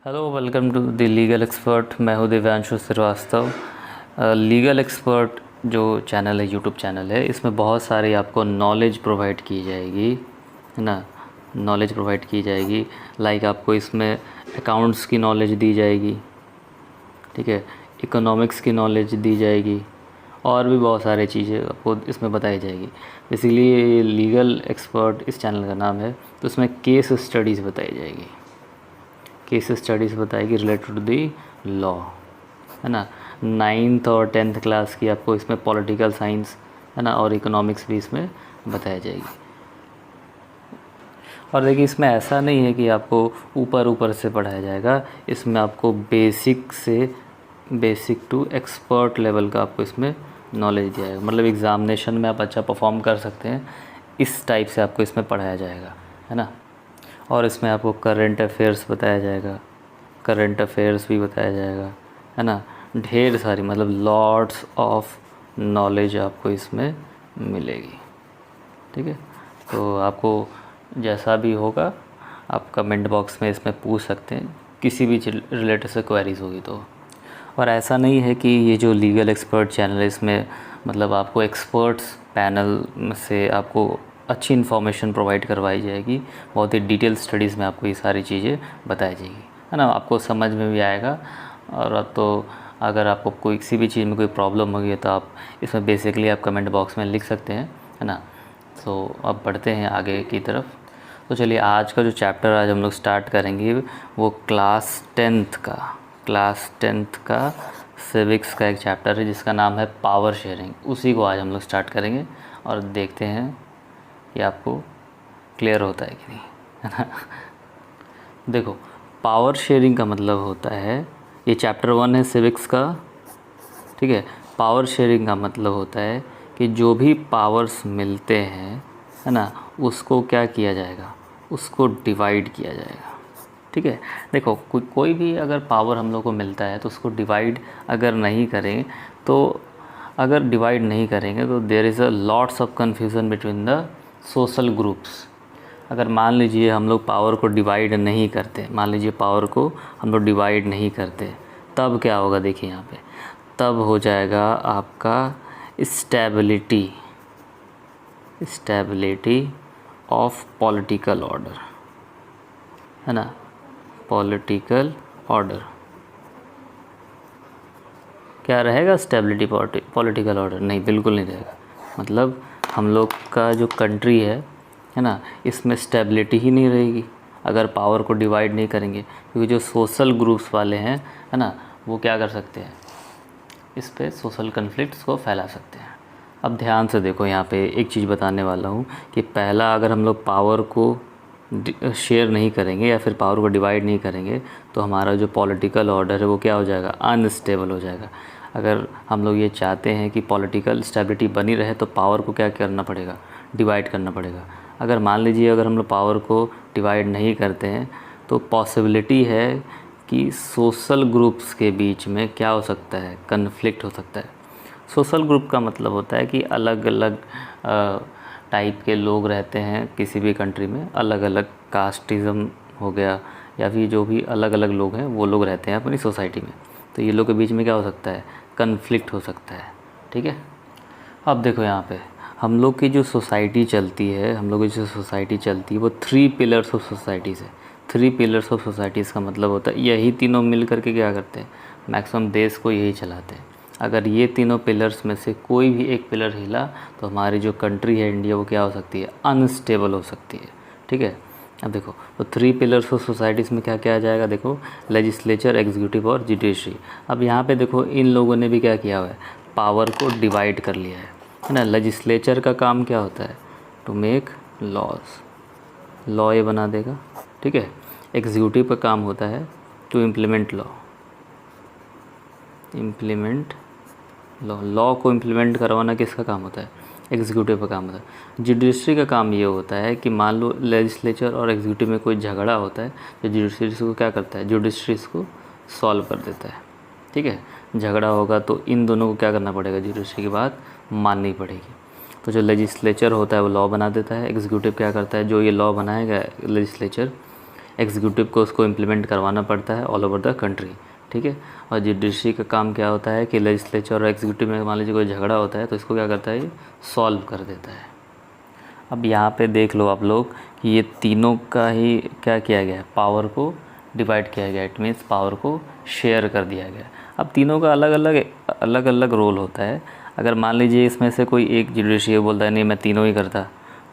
Hello, welcome to the legal expert. मैं हूँ Divyanshu Srivastava. Legal expert जो चैनल है, यूट्यूब चैनल है, इसमें बहुत सारी आपको नॉलेज प्रोवाइड की जाएगी, है ना। नॉलेज प्रोवाइड की जाएगी, लाइक आपको इसमें अकाउंट्स की नॉलेज दी जाएगी, ठीक है, इकोनॉमिक्स की नॉलेज दी जाएगी, और भी बहुत सारी चीज़ें आपको इसमें बताई जाएगी। इसीलिए लीगल एक्सपर्ट इस चैनल का नाम है। तो इसमें केस स्टडीज़ बताई जाएगी, केस स्टडीज़ बताएगी रिलेटेड टू दी लॉ, है ना। 9th और 10th क्लास की आपको इसमें पॉलिटिकल साइंस, है ना, और इकोनॉमिक्स भी इसमें बताई जाएगी। और देखिए, इसमें ऐसा नहीं है कि आपको ऊपर ऊपर से पढ़ाया जाएगा। इसमें आपको बेसिक टू एक्सपर्ट लेवल का आपको इसमें नॉलेज दिया जाएगा। मतलब एग्ज़ामिनेशन में आप अच्छा परफॉर्म कर सकते हैं, इस टाइप से आपको इसमें पढ़ाया जाएगा, है ना। और इसमें आपको करंट अफेयर्स बताया जाएगा, करंट अफेयर्स भी बताया जाएगा, है ना। ढेर सारी, मतलब लॉट्स ऑफ नॉलेज आपको इसमें मिलेगी, ठीक है। तो आपको जैसा भी होगा आप कमेंट बॉक्स में इसमें पूछ सकते हैं, किसी भी रिलेटेड से क्वेरीज होगी तो। और ऐसा नहीं है कि ये जो लीगल एक्सपर्ट चैनल है, इसमें मतलब आपको एक्सपर्ट्स पैनल से आपको अच्छी इन्फॉर्मेशन प्रोवाइड करवाई जाएगी। बहुत ही डिटेल स्टडीज़ में आपको ये सारी चीज़ें बताई जाएगी, है ना। आपको समझ में भी आएगा। और अब तो अगर आपको कोई किसी भी चीज़ में कोई प्रॉब्लम होगी तो आप इसमें बेसिकली आप कमेंट बॉक्स में लिख सकते हैं, है ना। तो अब बढ़ते हैं आगे की तरफ। तो चलिए, आज का जो चैप्टर आज हम लोग स्टार्ट करेंगे वो क्लास टेंथ का सिविक्स का एक चैप्टर है जिसका नाम है पावर शेयरिंग। उसी को आज हम लोग स्टार्ट करेंगे और देखते हैं कि आपको क्लियर होता है कि नहीं, है ना। देखो, पावर शेयरिंग का मतलब होता है, ये चैप्टर 1 है सिविक्स का, ठीक है। पावर शेयरिंग का मतलब होता है कि जो भी पावर्स मिलते हैं, है ना, उसको क्या किया जाएगा, उसको डिवाइड किया जाएगा, ठीक है। देखो, कोई भी अगर पावर हम लोग को मिलता है तो उसको डिवाइड अगर नहीं करें तो there is a lots of confusion between the social groups. अगर मान लीजिए हम लोग पावर को डिवाइड नहीं करते, तब क्या होगा, देखिए यहाँ पे, तब हो जाएगा आपका स्टेबिलिटी ऑफ पॉलिटिकल ऑर्डर, है ना। पॉलिटिकल ऑर्डर क्या रहेगा, स्टेबिलिटी पॉलिटिकल ऑर्डर? नहीं, बिल्कुल नहीं रहेगा। मतलब हम लोग का जो कंट्री है ना, इसमें स्टेबिलिटी ही नहीं रहेगी अगर पावर को डिवाइड नहीं करेंगे। क्योंकि जो सोशल ग्रुप्स वाले हैं, है ना, वो क्या कर सकते हैं, इस पे सोशल कन्फ्लिक्ट्स को फैला सकते हैं। अब ध्यान से देखो, यहाँ पे एक चीज़ बताने वाला हूँ कि पहला, अगर हम लोग पावर को शेयर नहीं करेंगे या फिर पावर को डिवाइड नहीं करेंगे तो हमारा जो पॉलिटिकल ऑर्डर है वो क्या हो जाएगा, अनस्टेबल हो जाएगा। अगर हम लोग ये चाहते हैं कि पॉलिटिकल स्टेबिलिटी बनी रहे तो पावर को क्या करना पड़ेगा, डिवाइड करना पड़ेगा। अगर मान लीजिए अगर हम लोग पावर को डिवाइड नहीं करते हैं तो पॉसिबिलिटी है कि सोशल ग्रुप्स के बीच में क्या हो सकता है, कन्फ्लिक्ट हो सकता है। सोशल ग्रुप का मतलब होता है कि अलग अलग टाइप के लोग रहते हैं किसी भी कंट्री में, अलग अलग कास्टिज़म हो गया, या फिर जो भी अलग अलग लोग हैं वो लोग रहते हैं अपनी सोसाइटी में। तो ये लोग के बीच में क्या हो सकता है, कन्फ्लिक्ट हो सकता है, ठीक है। अब देखो, यहाँ पे हम लोग की जो सोसाइटी चलती है वो 3 पिलर्स ऑफ सोसाइटीज़ है। 3 पिलर्स ऑफ सोसाइटीज़ का मतलब होता है यही तीनों मिल करके क्या करते हैं, मैक्सिमम देश को यही चलाते हैं। अगर ये तीनों पिलर्स में से कोई भी एक पिलर हिला तो हमारी जो कंट्री है इंडिया, वो क्या हो सकती है, अनस्टेबल हो सकती है, ठीक है। अब देखो, तो 3 पिलर्स ऑफ सोसाइटीज़ में क्या क्या आ जाएगा, देखो, लेजिस्लेचर, एग्जीक्यूटिव और जुडिशरी। अब यहाँ पे देखो, इन लोगों ने भी क्या किया हुआ है, पावर को डिवाइड कर लिया है ना। लेजिस्लेचर का काम क्या होता है, टू मेक लॉ ये बना देगा, ठीक है। एग्जीक्यूटिव का काम होता है टू इम्प्लीमेंट लॉ को इम्प्लीमेंट करवाना किसका काम होता है, एग्जीक्यूटिव का काम होता है। जुडिशरी का काम ये होता है कि मान लो लेजिस्लेचर और एग्जीक्यूटिव में कोई झगड़ा होता है तो जुडिशरी को क्या करता है, जुडिशरी इसको सॉल्व कर देता है, ठीक है। झगड़ा होगा तो इन दोनों को क्या करना पड़ेगा, जुडिशरी की बात माननी पड़ेगी। तो जो लेजिस्लेचर होता है वो लॉ बना देता है, एग्जीक्यूटिव क्या करता है, जो ये लॉ बनाएगा लेजिस्लेचर, एग्जीक्यूटिव को उसको इम्प्लीमेंट करवाना पड़ता है ऑल ओवर द कंट्री, ठीक है। और जुडिशरी का काम क्या होता है कि लेजिस्लेचर और एग्जीक्यूटिव में मान लीजिए कोई झगड़ा होता है तो इसको क्या करता है, ये सॉल्व कर देता है। अब यहाँ पे देख लो आप लोग कि ये तीनों का ही क्या किया गया है, पावर को डिवाइड किया गया, इट मीन्स पावर को शेयर कर दिया गया। अब तीनों का अलग अलग रोल होता है। अगर मान लीजिए इसमें से कोई एक जुडिशरी बोलता है नहीं मैं तीनों ही करता,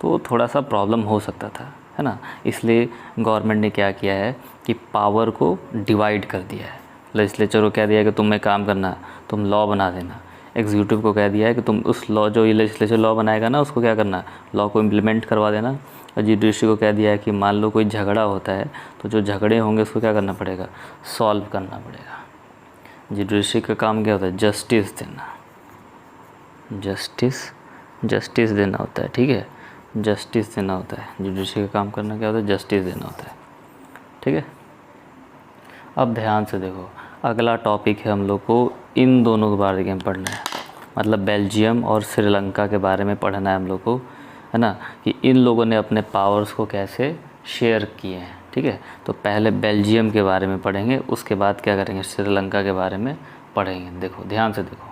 तो थोड़ा सा प्रॉब्लम हो सकता था, है ना। इसलिए गवर्नमेंट ने क्या किया है कि पावर को डिवाइड कर दिया है। लेजिस्लेचर को कह दिया है कि तुम्हें काम करना, तुम लॉ बना देना। एग्जीक्यूटिव को कह दिया है कि तुम उस लॉ जो ये लेजिस्लेचर लॉ बनाएगा ना उसको क्या करना, लॉ को इम्प्लीमेंट करवा देना। और जुडिशरी को कह दिया है कि मान लो कोई झगड़ा होता है तो जो झगड़े होंगे उसको क्या करना पड़ेगा, सॉल्व करना पड़ेगा। जुडिशरी का काम क्या होता है, जस्टिस देना, जस्टिस देना होता है, ठीक है। जस्टिस देना होता है, जुडिशरी का काम करना क्या होता है, जस्टिस देना होता है, ठीक है। अब ध्यान से देखो, अगला टॉपिक है हम लोग को इन दोनों के बारे में पढ़ना है, मतलब बेल्जियम और श्रीलंका के बारे में पढ़ना है हम लोग को, है ना, कि इन लोगों ने अपने पावर्स को कैसे शेयर किए हैं, ठीक है। तो पहले बेल्जियम के बारे में पढ़ेंगे, उसके बाद क्या करेंगे, श्रीलंका के बारे में पढ़ेंगे। देखो ध्यान से देखो,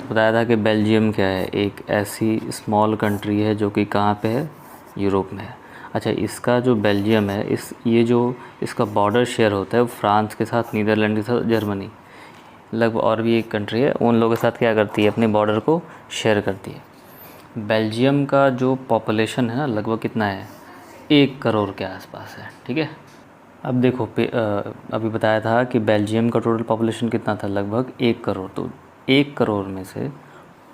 बताया था कि बेल्जियम क्या है, एक ऐसी स्मॉल कंट्री है जो कि कहाँ पे है, यूरोप में है। अच्छा, इसका जो बेल्जियम है, ये जो इसका बॉर्डर शेयर होता है वो फ्रांस के साथ, नीदरलैंड के साथ, जर्मनी, लगभग और भी एक कंट्री है, उन लोगों के साथ क्या करती है, अपने बॉर्डर को शेयर करती है। बेल्जियम का जो पॉपुलेशन है ना, लगभग कितना है, 1 करोड़ के आसपास है, ठीक है। अब देखो अभी बताया था कि बेल्जियम का टोटल पॉपुलेशन कितना था, लगभग 1 करोड़। तो 1 करोड़ में से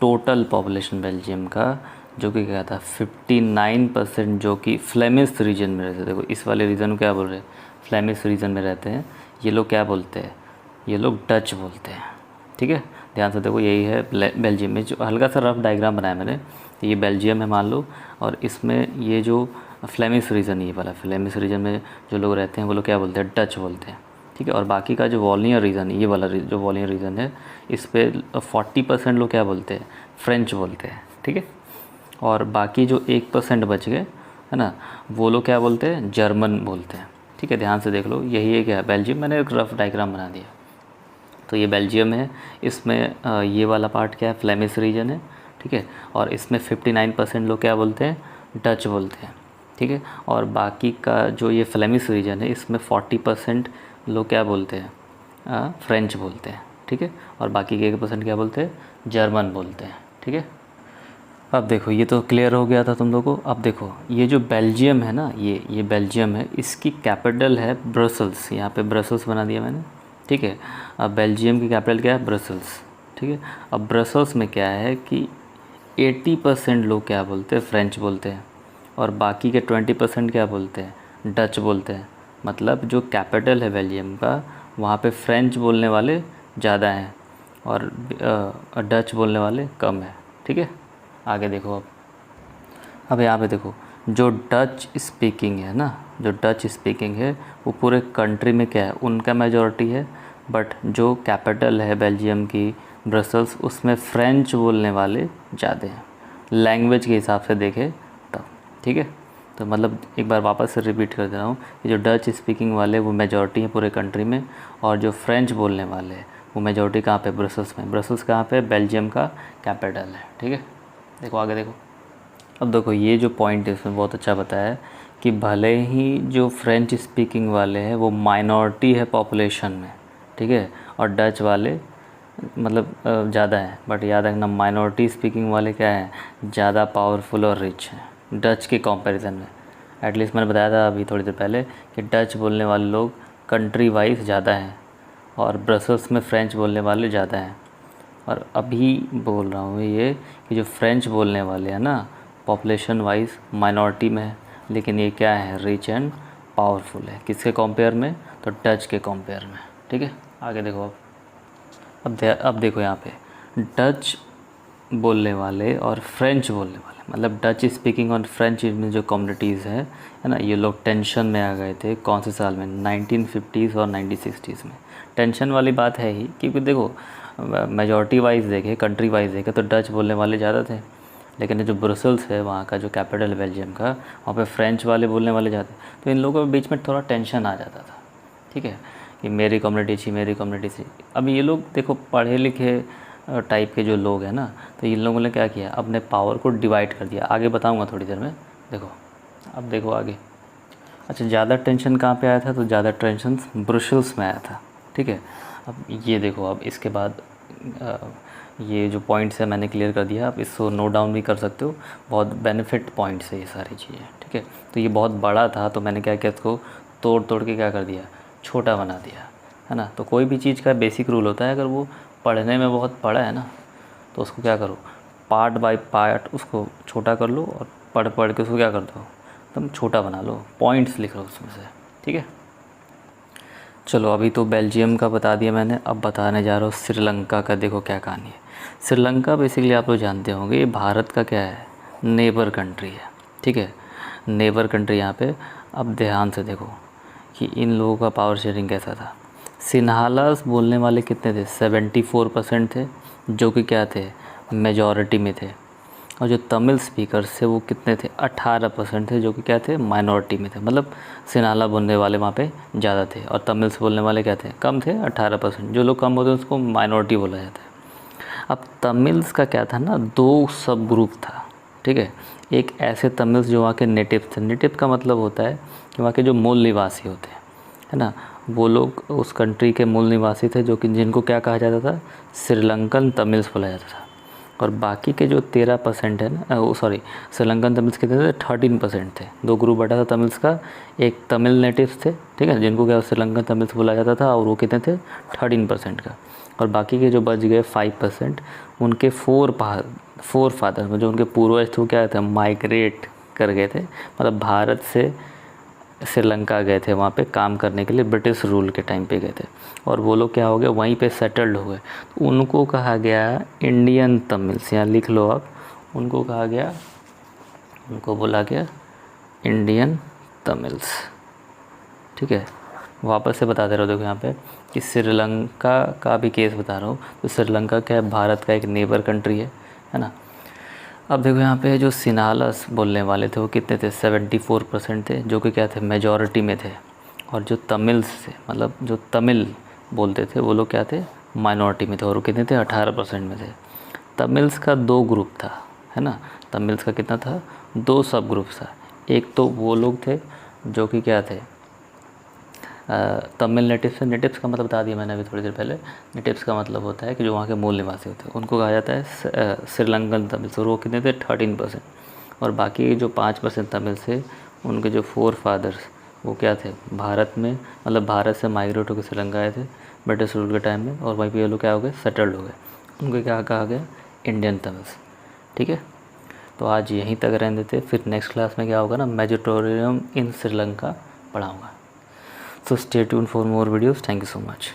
टोटल पॉपुलेशन बेल्जियम का जो कि क्या था, 59% जो कि फ्लेमिश रीजन में रहते हैं। देखो इस वाले रीजन को क्या बोल रहे हैं, फ्लेमिश रीजन में रहते हैं। ये लोग क्या बोलते हैं, ये लोग डच बोलते हैं, ठीक है। ध्यान से देखो, यही है बेल्जियम में, जो हल्का सा रफ डायग्राम बनाया मैंने, तो ये बेल्जियम है मान लो, और इसमें ये जो फ्लेमिश रीजन, ये वाला फ्लेमिश रीजन में जो लोग रहते हैं वो लोग क्या बोलते हैं, डच बोलते हैं, ठीक है। और बाकी का जो वॉलियन रीजन, ये वाला जो वॉलियन रीजन है, इस पर 40% लोग क्या बोलते हैं, फ्रेंच बोलते हैं, ठीक है। और बाकी जो 1% बच गए, है ना, वो लोग क्या बोलते हैं, जर्मन बोलते हैं, ठीक है। ध्यान से देख लो, यही है क्या, बेल्जियम, मैंने एक रफ डायग्राम बना दिया। तो ये बेल्जियम है, इसमें ये वाला पार्ट क्या है, फ्लेमिश रीजन है, ठीक है। और इसमें 59% लोग क्या बोलते हैं, डच बोलते हैं, ठीक है। और बाकी का जो ये फ्लेमिश रीजन है, इसमें 40% लोग क्या बोलते हैं, फ्रेंच बोलते हैं, ठीक है। और बाकी के 1% क्या बोलते हैं, जर्मन बोलते हैं, ठीक है। अब देखो, ये तो क्लियर हो गया था तुम लोगों को। अब देखो, ये जो बेल्जियम है ना, ये बेल्जियम है, इसकी कैपिटल है ब्रसल्स। यहाँ पे ब्रसल्स बना दिया मैंने, ठीक है। अब बेल्जियम की कैपिटल क्या है, ब्रसल्स, ठीक है। अब ब्रसल्स में क्या है कि 80% लोग क्या बोलते हैं, फ्रेंच बोलते हैं, और बाकी के 20% क्या बोलते हैं, डच बोलते हैं। मतलब जो कैपिटल है बेल्जियम का, वहाँ पे फ्रेंच बोलने वाले ज़्यादा हैं और डच बोलने वाले कम है, ठीक है। आगे देखो, अब यहाँ पे देखो, जो डच स्पीकिंग है ना, जो डच स्पीकिंग है वो पूरे कंट्री में क्या है, उनका मेजॉरिटी है। बट जो कैपिटल है बेल्जियम की, ब्रसल्स, उसमें फ्रेंच बोलने वाले ज़्यादा हैं, लैंग्वेज के हिसाब से देखें तब, ठीक है। तो मतलब एक बार वापस से रिपीट कर दे रहा हूँ कि जो डच स्पीकिंग वाले वो मेजॉरिटी है पूरे कंट्री में, और जो फ्रेंच बोलने वाले हैं वो मेजॉरिटी कहाँ पे, ब्रसल्स में। ब्रसल्स कहाँ पे, बेल्जियम का कैपिटल है, ठीक है। देखो आगे देखो, अब देखो ये जो पॉइंट है इसमें बहुत अच्छा बताया है कि भले ही जो फ्रेंच स्पीकिंग वाले हैं वो माइनॉरिटी है पॉपुलेशन में, ठीक है, और डच वाले मतलब ज़्यादा हैं, बट याद रखना माइनॉरिटी स्पीकिंग वाले क्या हैं, ज़्यादा पावरफुल और रिच हैं डच के कंपैरिजन में। एटलीस्ट मैंने बताया था अभी थोड़ी देर पहले कि डच बोलने वाले लोग कंट्री वाइज ज़्यादा हैं, और ब्रसल्स में फ्रेंच बोलने वाले ज़्यादा हैं। और अभी बोल रहा हूँ ये कि जो फ्रेंच बोलने वाले हैं ना, पॉपुलेशन वाइज माइनॉरिटी में है, लेकिन ये क्या है, रिच एंड पावरफुल है। किसके कंपेयर में, तो डच के कंपेयर में, ठीक है। आगे देखो, अब देखो यहाँ पे डच बोलने वाले और फ्रेंच बोलने वाले, मतलब डच स्पीकिंग और फ्रेंच में जो कम्युनिटीज़ है ना, ये लोग टेंशन में आ गए थे कौन से साल में, 1950s और 1960s में। टेंशन वाली बात है ही, क्योंकि देखो मेजॉरिटी वाइज देखे, कंट्री वाइज देखे तो डच बोलने वाले ज़्यादा थे, लेकिन ये जो ब्रसल्स है वहाँ का जो कैपिटल बेल्जियम का, वहाँ पे फ्रेंच वाले बोलने वाले जाते, तो इन लोगों के बीच में थोड़ा टेंशन आ जाता था, ठीक है, कि मेरी कम्युनिटी थी, मेरी कम्युनिटी थी। अब ये लोग देखो पढ़े लिखे टाइप के जो लोग हैं ना, तो इन लोगों ने क्या किया, अपने पावर को डिवाइड कर दिया। आगे बताऊँगा थोड़ी देर में, देखो अब देखो आगे। अच्छा, ज़्यादा टेंशन कहाँ पे आया था, तो ज़्यादा टेंशन ब्रसल्स में आया था, ठीक है। अब ये देखो, अब इसके बाद ये जो पॉइंट्स है मैंने क्लियर कर दिया, आप इसको नोट डाउन भी कर सकते हो, बहुत बेनिफिट पॉइंट्स है ये सारी चीज़ें, ठीक है। तो ये बहुत बड़ा था, तो मैंने क्या किया, इसको तोड़ तोड़ के क्या कर दिया, छोटा बना दिया, है ना। तो कोई भी चीज़ का बेसिक रूल होता है, अगर वो पढ़ने में बहुत पड़ा है ना, तो उसको क्या करो, पार्ट बाय पार्ट उसको छोटा कर लो, और पढ़ पढ़ के उसको क्या कर दो, एकदम छोटा बना लो, पॉइंट्स लिख लो उसमें से, ठीक है। चलो अभी तो बेल्जियम का बता दिया मैंने, अब बताने जा रहा हूँ श्रीलंका का। देखो क्या कहानी है। श्रीलंका बेसिकली आप लोग जानते होंगे, ये भारत का क्या है, नेबर कंट्री है, ठीक है, नेबर कंट्री यहाँ पे। अब ध्यान से देखो कि इन लोगों का पावर शेयरिंग कैसा था। सिन्हालास बोलने वाले कितने थे, 74% थे, जो कि क्या थे, मेजॉरिटी में थे। और जो तमिल स्पीकर्स थे वो कितने थे, 18% थे, जो कि क्या थे, माइनॉरिटी में थे। मतलब सिन्हाला बोलने वाले वहाँ पे ज़्यादा थे, और तमिल से बोलने वाले क्या थे, कम थे, 18%। जो लोग कम होते हैं उसको माइनॉरिटी बोला जाता है। अब तमिल्स का क्या था ना, 2 सब ग्रुप था, ठीक है। एक ऐसे तमिल्स जो वहाँ के नेटिव थे, नेटिव का मतलब होता है कि वहाँ के जो मूल निवासी होते हैं, है ना, वो लोग उस कंट्री के मूल निवासी थे, जो कि जिनको क्या कहा जाता था, श्रीलंकन तमिल्स बोला जाता था। और बाकी के जो 13% है ना, सॉरी, श्रीलंकन तमिल्स कितने थे, 13% थे। 2 ग्रुप बटा था तमिल्स का, एक तमिल नेटिव्स थे, ठीक है, जिनको क्या श्रीलंकन तमिल्स बोला जाता था, और वो कितने थे, 13% का। और बाकी के जो बच गए 5%, उनके 4 फादर, जो उनके पूर्वज थे वो क्या थे, माइग्रेट कर गए थे, मतलब भारत से श्रीलंका गए थे वहाँ पे काम करने के लिए, ब्रिटिश रूल के टाइम पे गए थे, और वो लोग क्या हो गए, वहीं पे सेटल्ड हो गए। तो उनको कहा गया इंडियन तमिल्स, यहाँ लिख लो आप, उनको कहा गया, उनको बोला गया इंडियन तमिल्स, ठीक है। वापस से बता दे रहा हूँ, देखो यहाँ पे कि श्रीलंका का भी केस बता रहा हूँ। तो श्रीलंका क्या है, भारत का एक नेबर कंट्री है ना। अब देखो यहाँ पे जो सिन्हालास बोलने वाले थे वो कितने थे, 74% थे, जो कि क्या थे, मेजॉरिटी में थे। और जो तमिल्स थे, मतलब जो तमिल बोलते थे, वो लोग क्या थे, माइनॉरिटी में थे, और वो कितने थे, 18% में थे। तमिल्स का 2 ग्रुप था, है ना, तमिल्स का कितना था, 2 सब ग्रुप था। एक तो वो लोग थे जो कि क्या थे, तमिल नेटिव्स। नेटिव्स का मतलब बता दिया मैंने अभी थोड़ी देर पहले। नेटिव्स का मतलब होता है कि जो वहाँ के मूल निवासी होते हैं, उनको कहा जाता है श्रीलंकन तमिल्स, और वो कितने थे, 13%। और बाकी जो 5% तमिल थे, उनके जो 4 फादर्स वो क्या थे, भारत में, मतलब भारत से माइग्रेट होकर श्रीलंका आए थे ब्रिटिश रूल के टाइम में, और वहीं पर ये लोग क्या हो गए, सेटल्ड हो गए। उनको क्या कहा गया, इंडियन तमिल्स, ठीक है। तो आज यहीं तक रहने देते, फिर नेक्स्ट क्लास में क्या होगा ना, मेजोरिटोरियम इन Sri Lanka पढ़ाऊँगा। So stay tuned for more videos. Thank you so much.